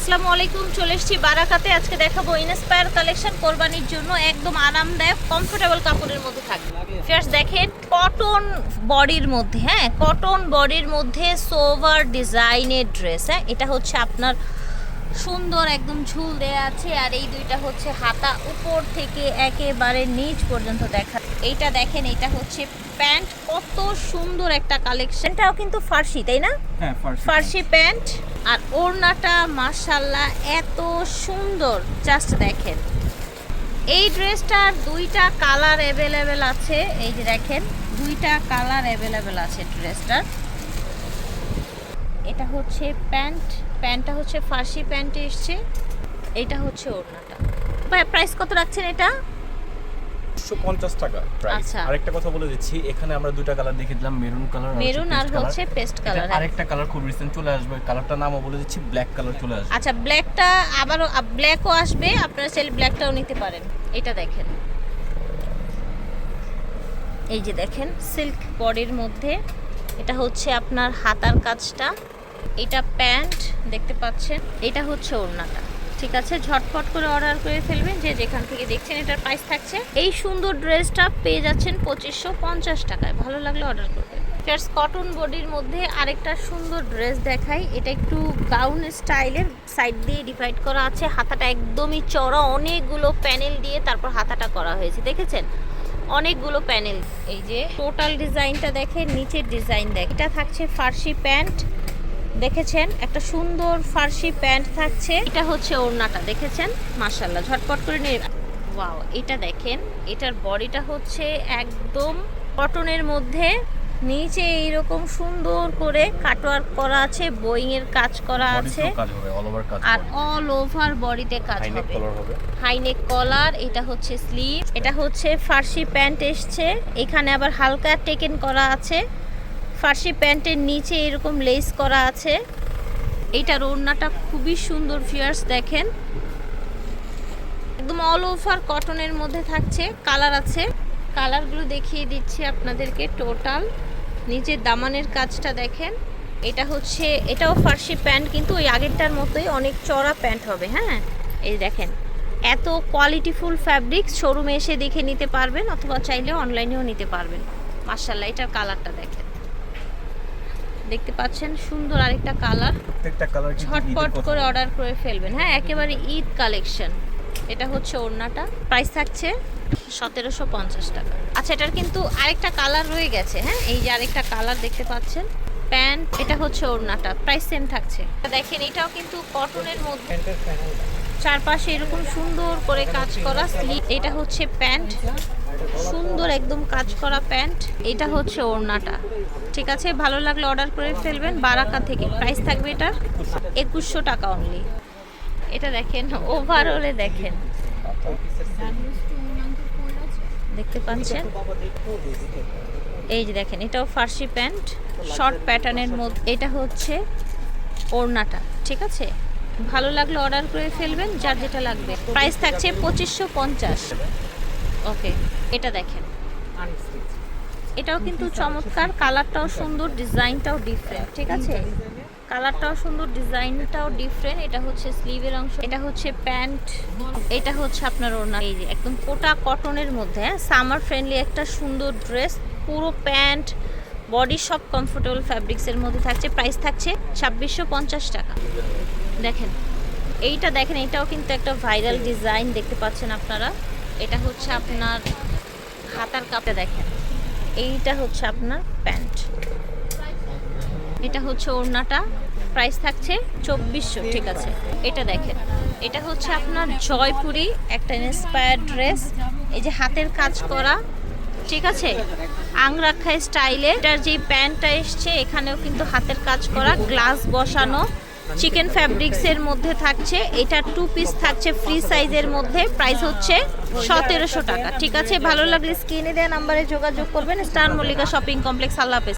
আসসালামু আলাইকুম, চলে এসেছি বারাকাতে। আজকে দেখাবো ইন্সপায়ার কালেকশন। কোরবানির জন্য একদম আরামদায়ক কমফোর্টেবল কাপড়ের মধ্যে থাকবে। ফার্স্ট দেখেন কটন বডির মধ্যে, কটন বডির মধ্যে সোভার ডিজাইনের ড্রেস। এটা হচ্ছে আপনার সুন্দর একদম ঝুল দেয়া আছে, আর এই দুইটা হচ্ছে হাতা উপর থেকে একেবারে নিচ পর্যন্ত দেখা। এইটা দেখেন, এটা হচ্ছে প্যান্ট, কত সুন্দর একটা কালেকশনটাও কিন্তু ফার্সি, তাই না? হ্যাঁ, ফার্সি প্যান্ট। আর ওড়নাটা মাশাআল্লাহ এত সুন্দর, জাস্ট দেখেন। এই ড্রেসটার দুইটা কালার অ্যাভেলেবেল আছে, এই যে দেখেন দুইটা কালার অ্যাভেলেবেল আছে ড্রেসটার। এটা হচ্ছে প্যান্টটা হচ্ছে ফার্সি প্যান্টে এসছে, এটা হচ্ছে ওড়নাটা। ভাই প্রাইস কত রাখছেন এটা? 150 টাকা প্রাইস। আচ্ছা। আরেকটা কথা বলে দিচ্ছি, এখানে আমরা দুইটা কালার দেখে দিলাম, মেরুন কালার আর হচ্ছে পেস্ট কালার। আরেকটা কালার খুব রিসেন্ট চলে আসবে, কালারটার নামও বলে দিচ্ছি, ব্ল্যাক কালার চলে আসবে। আচ্ছা, ব্ল্যাকটা আবারও ব্ল্যাকও আসবে, আপনারা চাইলে ব্ল্যাকটাও নিতে পারেন। এটা দেখেন, এই যে দেখেন সিল্ক বডির মধ্যে, এটা হচ্ছে আপনার হাতার কাজটা, এটা প্যান্ট দেখতে পাচ্ছেন, এটা হচ্ছে ওড়নাটা। ঠিক আছে, ঝটপট করে অর্ডার করে ফেলবেন যে যেখান থেকে দেখছেন। এটার প্রাইস থাকছে, এই সুন্দর ড্রেসটা পেয়ে যাচ্ছেন 2550 টাকায়। ভালো লাগলে অর্ডার করবেন। ফার্স্ট কটন বডির মধ্যে আরেকটা সুন্দর ড্রেস দেখাই। এটা একটু গাউন স্টাইলের, সাইড দিয়ে ডিভাইড করা আছে, হাতাটা একদমই চড়া, অনেকগুলো প্যানেল দিয়ে তারপর হাতাটা করা হয়েছে, দেখেছেন অনেকগুলো প্যানেল। এই যে টোটাল ডিজাইনটা দেখে, নিচের ডিজাইন দেখে। এটা থাকছে ফার্সি প্যান্ট, দেখেছেন একটা সুন্দর ফার্সি প্যান্ট থাকছে। এটা হচ্ছে ওড়নাটা, দেখেছেন মাশাআল্লাহ, ঝটপট করে নিয়ে। ওয়াও, এটা দেখেন, এটার বডিটা হচ্ছে একদম কটনের মধ্যে, নিচে এইরকম সুন্দর করে কাটওয়ার্ক করা আছে, বোয়িং এর কাজ করা আছে, আর অল ওভার বডিতে কাজ হবে। হাইনেক কলার, এটা হচ্ছে স্লিভ, এটা হচ্ছে ফার্সি প্যান্ট এসছে, এখানে আবার হালকা টেকেন করা আছে। ফার্সি প্যান্টের নিচে এরকম লেস করা আছে। এইটার ওড়নাটা খুবই সুন্দর ভিউয়ার্স, দেখেন একদম অল ওভার কটনের মধ্যে থাকছে। কালার আছে, কালারগুলো দেখিয়ে দিচ্ছি আপনাদেরকে। টোটাল নিচের দামানের কাজটা দেখেন। এটা হচ্ছে, এটাও ফার্সি প্যান্ট, কিন্তু ওই আগেরটার মতোই অনেক চড়া প্যান্ট হবে। এই দেখেন এত কোয়ালিটিফুল ফ্যাব্রিক্স, শোরুমে এসে দেখে নিতে পারবেন অথবা চাইলে অনলাইনেও নিতে পারবেন। মাশাআল্লাহ, এটার কালারটা দেখেন, দেখতে পাচ্ছেন সুন্দর আরেকটা কালার। প্রত্যেকটা কালার ঝটপট করে অর্ডার করে ফেলবেন। একেবারে ঈদ কালেকশন। এটা হচ্ছে ওড়নাটা, প্রাইস থাকছে 1750 টাকা। আচ্ছা, এটার কিন্তু আরেকটা কালার রয়ে গেছে। এই যে আরেকটা কালার দেখতে পাচ্ছেন, প্যান্ট, এটা হচ্ছে ওড়নাটা, প্রাইস সেম থাকছে। দেখেন এটাও কিন্তু কটনের মধ্যে, চারপাশে এরকম সুন্দর করে কাজ করা স্লিভ। এটা হচ্ছে প্যান্ট, সুন্দর একদম কাজ করা প্যান্ট। এটা হচ্ছে ওড়নাটা। ঠিক আছে, ভালো লাগলে অর্ডার করে ফেলবেন বারাকা থেকে। প্রাইস থাকবে এটা 2100 টাকা অনলি। এটা দেখেন ওভারঅলে দেখেন, দেখতে পাচ্ছেন, এই যে দেখেন এটাও ফার্সি প্যান্ট, শর্ট প্যাটার্নের মধ্যে। এটা হচ্ছে ওড়নাটা। ঠিক আছে, ভালো লাগলে অর্ডার করে ফেলবেন যার যেটা লাগবে। প্রাইস থাকছে 2550। ওকে, এটা দেখেন, এটাও কিন্তু চমৎকার, কালারটাও সুন্দর, ডিজাইনটাও ডিফারেন্ট। ঠিক আছে, কালারটাও সুন্দর, ডিজাইনটাও ডিফারেন্ট। এটা হচ্ছে স্লিভের অংশ, এটা হচ্ছে প্যান্ট, এটা হচ্ছে আপনার ওড়না। এই যে একদম কোটা কটনের মধ্যে, সামার ফ্রেন্ডলি একটা সুন্দর ড্রেস। পুরো প্যান্ট বডি সব কমফোর্টেবল ফ্যাব্রিক্সের মধ্যে থাকছে। প্রাইস থাকছে 2650 টাকা। দেখেন এইটা, দেখেন এটাও কিন্তু একটা ভাইরাল ডিজাইন, দেখতে পাচ্ছেন আপনারা। এটা হচ্ছে আপনার হাতার কাপড়ে, দেখেন এইটা হচ্ছে আপনার প্যান্ট, এটা হচ্ছে ওড়নাটা, প্রাইস থাকছে 2400। ঠিক আছে, এটা দেখেন, এটা হচ্ছে আপনার জয়পুরি একটা ইন্সপায়ার্ড ড্রেস। এই যে হাতের কাজ করা, ঠিক আছে, আংরাক্ষা স্টাইলে। এটার যে প্যান্টটা এসছে এখানেও কিন্তু হাতের কাজ করা, গ্লাস বসানো, চিকেন ফ্যাব্রিক্সের মধ্যে থাকছে। এটা 2 পিস থাকছে ফ্রি সাইজের মধ্যে। প্রাইস হচ্ছে 1700 টাকা। ঠিক আছে, ভালো লাগলে স্ক্রিনে দেওয়া নাম্বারে যোগাযোগ করবেন। Star Mallika shopping complex. আল্লাহ হাফেজ।